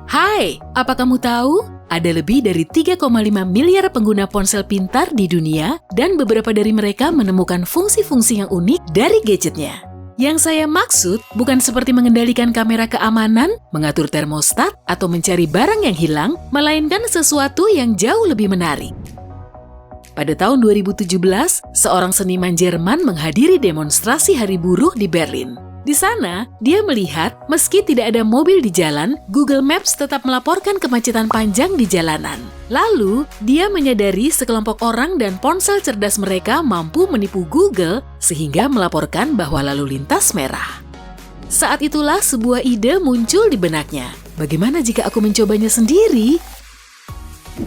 Hai, apa kamu tahu? Ada lebih dari 3,5 miliar pengguna ponsel pintar di dunia dan beberapa dari mereka menemukan fungsi-fungsi yang unik dari gadgetnya. Yang saya maksud bukan seperti mengendalikan kamera keamanan, mengatur termostat, atau mencari barang yang hilang, melainkan sesuatu yang jauh lebih menarik. Pada tahun 2017, seorang seniman Jerman menghadiri demonstrasi Hari Buruh di Berlin. Di sana, dia melihat meski tidak ada mobil di jalan, Google Maps tetap melaporkan kemacetan panjang di jalanan. Lalu, dia menyadari sekelompok orang dan ponsel cerdas mereka mampu menipu Google sehingga melaporkan bahwa lalu lintas merah. Saat itulah sebuah ide muncul di benaknya. Bagaimana jika aku mencobanya sendiri?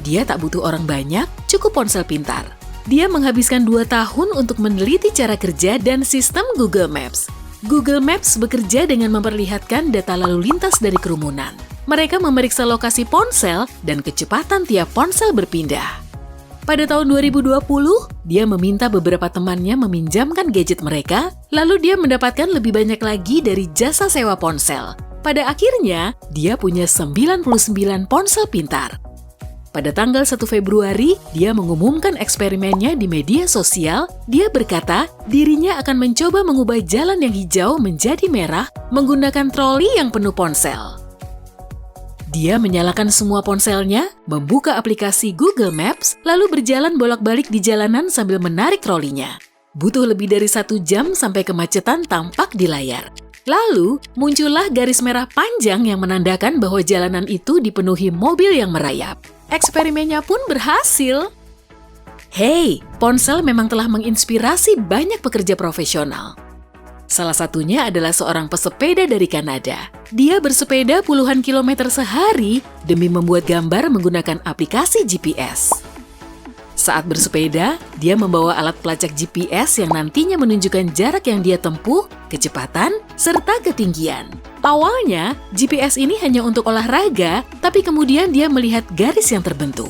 Dia tak butuh orang banyak, cukup ponsel pintar. Dia menghabiskan 2 tahun untuk meneliti cara kerja dan sistem Google Maps. Google Maps bekerja dengan memperlihatkan data lalu lintas dari kerumunan. Mereka memeriksa lokasi ponsel dan kecepatan tiap ponsel berpindah. Pada tahun 2020, dia meminta beberapa temannya meminjamkan gadget mereka, lalu dia mendapatkan lebih banyak lagi dari jasa sewa ponsel. Pada akhirnya, dia punya 99 ponsel pintar. Pada tanggal 1 Februari, dia mengumumkan eksperimennya di media sosial. Dia berkata, dirinya akan mencoba mengubah jalan yang hijau menjadi merah menggunakan troli yang penuh ponsel. Dia menyalakan semua ponselnya, membuka aplikasi Google Maps, lalu berjalan bolak-balik di jalanan sambil menarik trolinya. Butuh lebih dari 1 jam sampai kemacetan tampak di layar. Lalu, muncullah garis merah panjang yang menandakan bahwa jalanan itu dipenuhi mobil yang merayap. Eksperimennya pun berhasil. Hey, ponsel memang telah menginspirasi banyak pekerja profesional. Salah satunya adalah seorang pesepeda dari Kanada. Dia bersepeda puluhan kilometer sehari demi membuat gambar menggunakan aplikasi GPS. Saat bersepeda, dia membawa alat pelacak GPS yang nantinya menunjukkan jarak yang dia tempuh, kecepatan, serta ketinggian. Awalnya, GPS ini hanya untuk olahraga, tapi kemudian dia melihat garis yang terbentuk.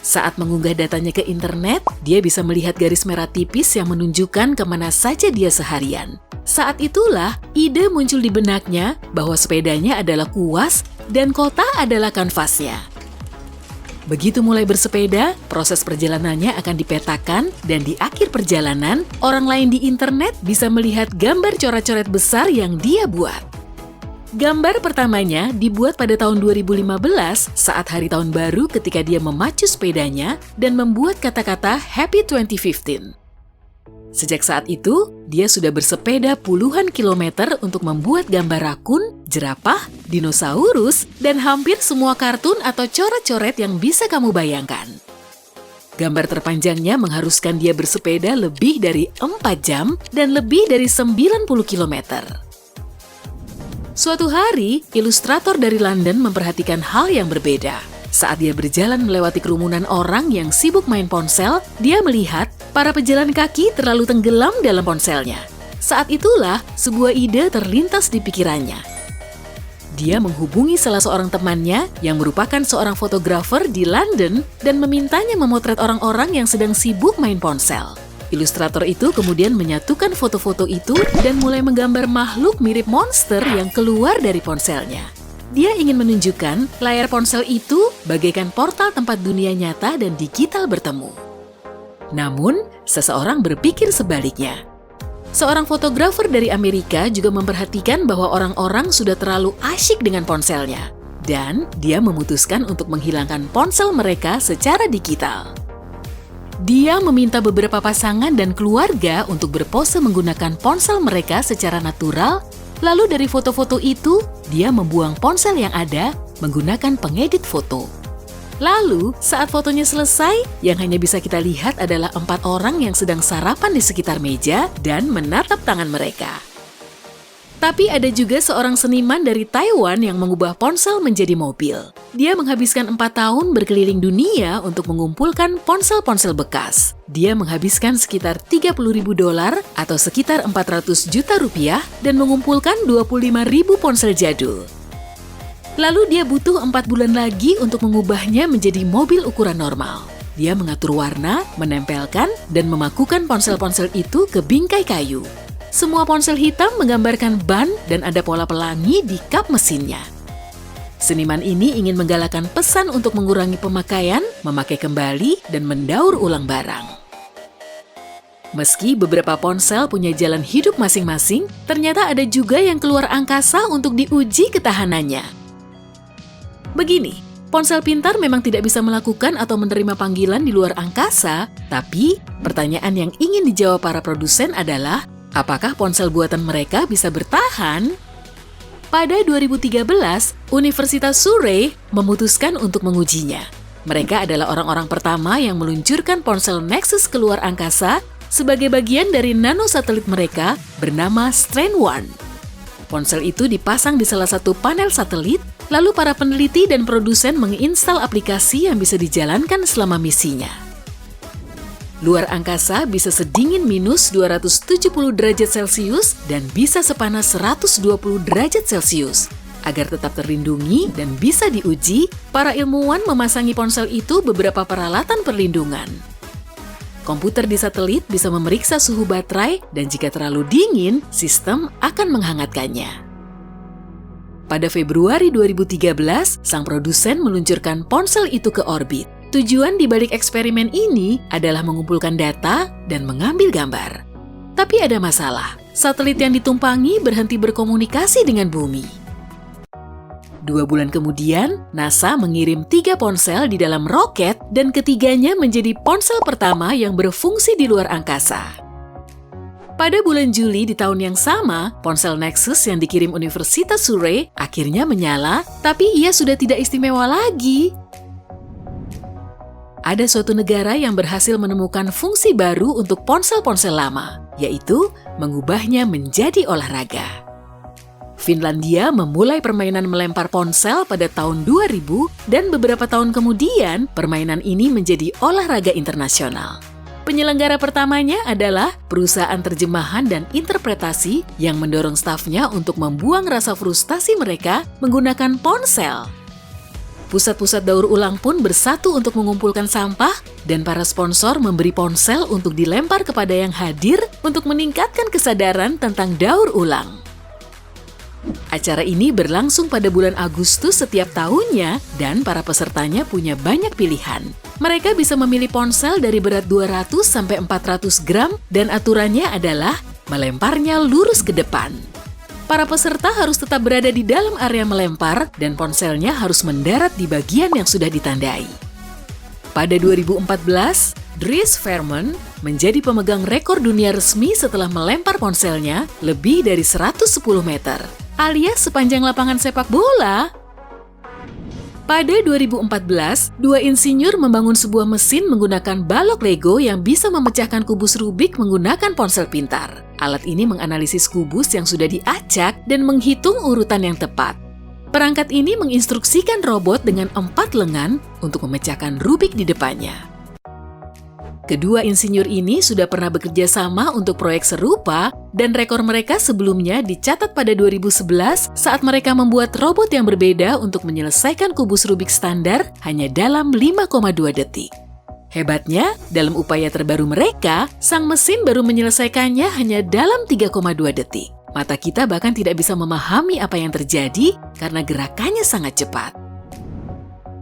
Saat mengunggah datanya ke internet, dia bisa melihat garis merah tipis yang menunjukkan kemana saja dia seharian. Saat itulah, ide muncul di benaknya bahwa sepedanya adalah kuas dan kota adalah kanvasnya. Begitu mulai bersepeda, proses perjalanannya akan dipetakan dan di akhir perjalanan, orang lain di internet bisa melihat gambar coret-coret besar yang dia buat. Gambar pertamanya dibuat pada tahun 2015 saat hari tahun baru ketika dia memacu sepedanya dan membuat kata-kata Happy 2015. Sejak saat itu, dia sudah bersepeda puluhan kilometer untuk membuat gambar rakun, jerapah, dinosaurus, dan hampir semua kartun atau coret-coret yang bisa kamu bayangkan. Gambar terpanjangnya mengharuskan dia bersepeda lebih dari 4 jam dan lebih dari 90 kilometer. Suatu hari, ilustrator dari London memperhatikan hal yang berbeda. Saat dia berjalan melewati kerumunan orang yang sibuk main ponsel, dia melihat para pejalan kaki terlalu tenggelam dalam ponselnya. Saat itulah, sebuah ide terlintas di pikirannya. Dia menghubungi salah seorang temannya yang merupakan seorang fotografer di London dan memintanya memotret orang-orang yang sedang sibuk main ponsel. Ilustrator itu kemudian menyatukan foto-foto itu dan mulai menggambar makhluk mirip monster yang keluar dari ponselnya. Dia ingin menunjukkan layar ponsel itu bagaikan portal tempat dunia nyata dan digital bertemu. Namun, seseorang berpikir sebaliknya. Seorang fotografer dari Amerika juga memperhatikan bahwa orang-orang sudah terlalu asyik dengan ponselnya. Dan dia memutuskan untuk menghilangkan ponsel mereka secara digital. Dia meminta beberapa pasangan dan keluarga untuk berpose menggunakan ponsel mereka secara natural, lalu dari foto-foto itu, dia membuang ponsel yang ada menggunakan pengedit foto. Lalu, saat fotonya selesai, yang hanya bisa kita lihat adalah 4 orang yang sedang sarapan di sekitar meja dan menatap tangan mereka. Tapi ada juga seorang seniman dari Taiwan yang mengubah ponsel menjadi mobil. Dia menghabiskan 4 tahun berkeliling dunia untuk mengumpulkan ponsel-ponsel bekas. Dia menghabiskan sekitar $30.000 atau sekitar 400 juta rupiah dan mengumpulkan 25.000 ponsel jadul. Lalu dia butuh 4 bulan lagi untuk mengubahnya menjadi mobil ukuran normal. Dia mengatur warna, menempelkan, dan memakukan ponsel-ponsel itu ke bingkai kayu. Semua ponsel hitam menggambarkan ban dan ada pola pelangi di kap mesinnya. Seniman ini ingin menggalakkan pesan untuk mengurangi pemakaian, memakai kembali, dan mendaur ulang barang. Meski beberapa ponsel punya jalan hidup masing-masing, ternyata ada juga yang keluar angkasa untuk diuji ketahanannya. Begini, ponsel pintar memang tidak bisa melakukan atau menerima panggilan di luar angkasa, tapi pertanyaan yang ingin dijawab para produsen adalah, apakah ponsel buatan mereka bisa bertahan? Pada 2013, Universitas Surrey memutuskan untuk mengujinya. Mereka adalah orang-orang pertama yang meluncurkan ponsel Nexus ke luar angkasa sebagai bagian dari nanosatelit mereka bernama Strain-1. Ponsel itu dipasang di salah satu panel satelit, lalu para peneliti dan produsen menginstal aplikasi yang bisa dijalankan selama misinya. Luar angkasa bisa sedingin minus 270 derajat Celcius dan bisa sepanas 120 derajat Celcius. Agar tetap terlindungi dan bisa diuji, para ilmuwan memasangi ponsel itu beberapa peralatan perlindungan. Komputer di satelit bisa memeriksa suhu baterai dan jika terlalu dingin, sistem akan menghangatkannya. Pada Februari 2013, sang produsen meluncurkan ponsel itu ke orbit. Tujuan di balik eksperimen ini adalah mengumpulkan data dan mengambil gambar. Tapi ada masalah, satelit yang ditumpangi berhenti berkomunikasi dengan bumi. 2 bulan kemudian, NASA mengirim 3 ponsel di dalam roket dan ketiganya menjadi ponsel pertama yang berfungsi di luar angkasa. Pada bulan Juli di tahun yang sama, ponsel Nexus yang dikirim Universitas Surrey akhirnya menyala, tapi ia sudah tidak istimewa lagi. Ada suatu negara yang berhasil menemukan fungsi baru untuk ponsel-ponsel lama, yaitu mengubahnya menjadi olahraga. Finlandia memulai permainan melempar ponsel pada tahun 2000 dan beberapa tahun kemudian permainan ini menjadi olahraga internasional. Penyelenggara pertamanya adalah perusahaan terjemahan dan interpretasi yang mendorong stafnya untuk membuang rasa frustasi mereka menggunakan ponsel. Pusat-pusat daur ulang pun bersatu untuk mengumpulkan sampah dan para sponsor memberi ponsel untuk dilempar kepada yang hadir untuk meningkatkan kesadaran tentang daur ulang. Acara ini berlangsung pada bulan Agustus setiap tahunnya dan para pesertanya punya banyak pilihan. Mereka bisa memilih ponsel dari berat 200 sampai 400 gram dan aturannya adalah melemparnya lurus ke depan. Para peserta harus tetap berada di dalam area melempar dan ponselnya harus mendarat di bagian yang sudah ditandai. Pada 2014, Dries Vermen menjadi pemegang rekor dunia resmi setelah melempar ponselnya lebih dari 110 meter, alias sepanjang lapangan sepak bola. Pada 2014, 2 insinyur membangun sebuah mesin menggunakan balok Lego yang bisa memecahkan kubus Rubik menggunakan ponsel pintar. Alat ini menganalisis kubus yang sudah diacak dan menghitung urutan yang tepat. Perangkat ini menginstruksikan robot dengan 4 lengan untuk memecahkan Rubik di depannya. Kedua insinyur ini sudah pernah bekerja sama untuk proyek serupa dan rekor mereka sebelumnya dicatat pada 2011 saat mereka membuat robot yang berbeda untuk menyelesaikan kubus Rubik standar hanya dalam 5,2 detik. Hebatnya, dalam upaya terbaru mereka, sang mesin baru menyelesaikannya hanya dalam 3,2 detik. Mata kita bahkan tidak bisa memahami apa yang terjadi karena gerakannya sangat cepat.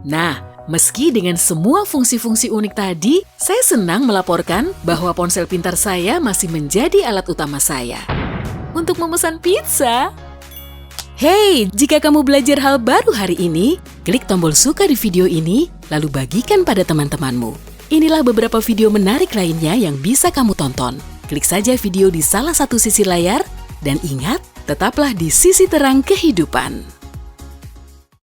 Nah, meski dengan semua fungsi-fungsi unik tadi, saya senang melaporkan bahwa ponsel pintar saya masih menjadi alat utama saya. Untuk memesan pizza. Hey, jika kamu belajar hal baru hari ini, klik tombol suka di video ini, lalu bagikan pada teman-temanmu. Inilah beberapa video menarik lainnya yang bisa kamu tonton. Klik saja video di salah satu sisi layar, dan ingat, tetaplah di sisi terang kehidupan.